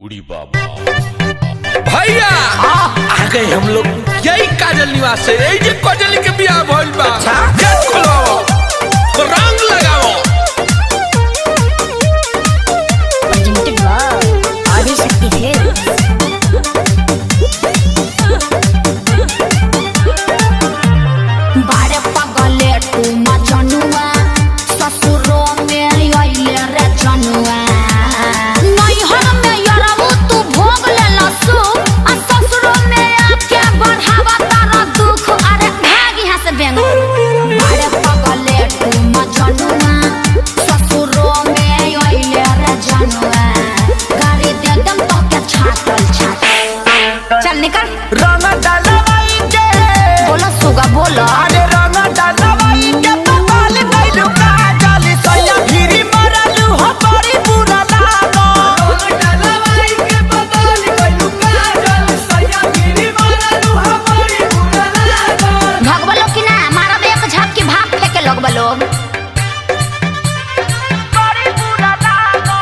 उड़ी बाबा भैया आ गए हम लोग। यही काजल निवास है, यही जो काजल के बियाह भइल बा। गेट खोलो, रंग लगाओ। बारे पगले तू मजनुआ ससुरो में आइले रे जनुआ नैहर में यरबू तू भोग ले लसु आ ससुरो में आके बढ़ावा तारा दुख। अरे भाग यहाँ से बेंग। बारे पगले तू मजनुआ ससुरो में आइले रे जनुआ गाड़ी दे दम तो के छातल छातल। चल निकल। रंग डालवाई के बोलो सुगा बोलो। अरे रंग डालवाई के पपाल गइलु काजल सैया भिरी मरलु हो बड़ी बुरा लागो। रंग डालवाई के पपाल गइलु काजल सैया भिरी मरलु हो बड़ी बुरा लागो। भगवा लोग की ना मारब एक झपकी भाग फेंके लोग लोग। बड़ी बुरा लागो,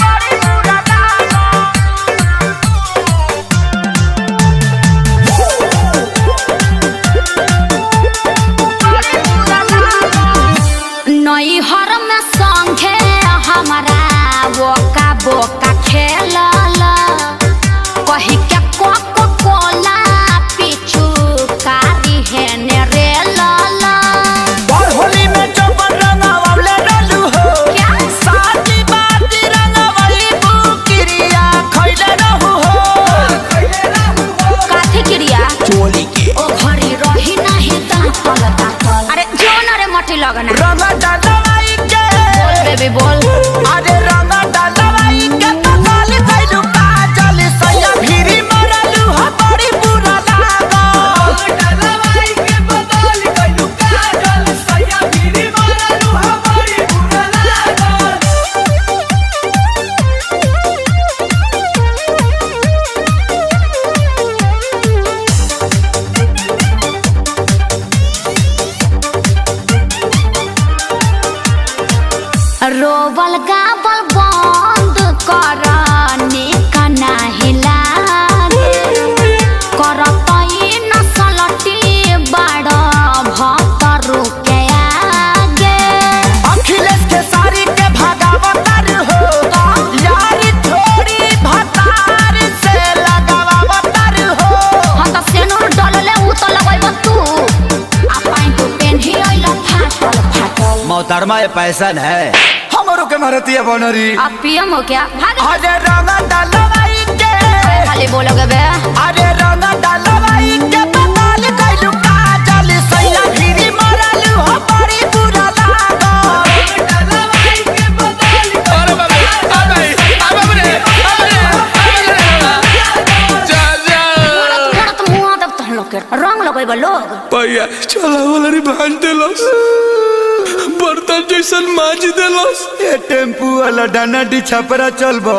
बड़ी बुरा लागो। नैहर में संगे हमारा बोका बोका खेलल कही के कोको कोला पीछू कारी है ने रे लाला। और होली में चौपन रंगावले रहलु हो क्या साथी बाती रंगावली बुकिरिया खइले रहू हो काथी क्रिया चोली के ओ घड़ी रही नहीं दांतल दांतल। अरे जोन रे मटी लगना। रंग डालवाई के बोल बेबी बोल। अरे रंग डालवाई के पकाल गइलु काजल सैया भिरी मरलु हो बड़ी बुरा लागो। रंग डालवाई के पकाल गइलु काजल सैया भिरी मरलु हो बड़ी बुरा लागो। रोबल गाबल बंद कर निकना हिलागे करतई नसलटी बड़ भतरू के आगे। अखिलेश के सारी के भागावतर हो यारी थोड़ी भतार से लगावतर हो। हम तो सेनुर डलले उ तो लगैब तू आ पाइन तू पेन्ही अइला फाटल फाटल। मोहतरमा ये पैसन है हमरो के मारती बनरी। अब पीएम हो क्या भाग। अरे रंग डालवाई के खाली बोलोगे बे। अरे रंग डालवाई के पकाल गइलु काजल सैया भिरी मरलु हो बड़ी बुरा लागो। रंग डालवाई के पकाल अरे बाबा आ भाई आ बाबा रे जा जा थोड़ा मुंह दब तहन लोग के रंग लगैब लोग। भैया चला वाला रे भांज देलस, बर्तन जैसन माज देलस। ये टेम्पू वाला डाना डी छपरा चलबो।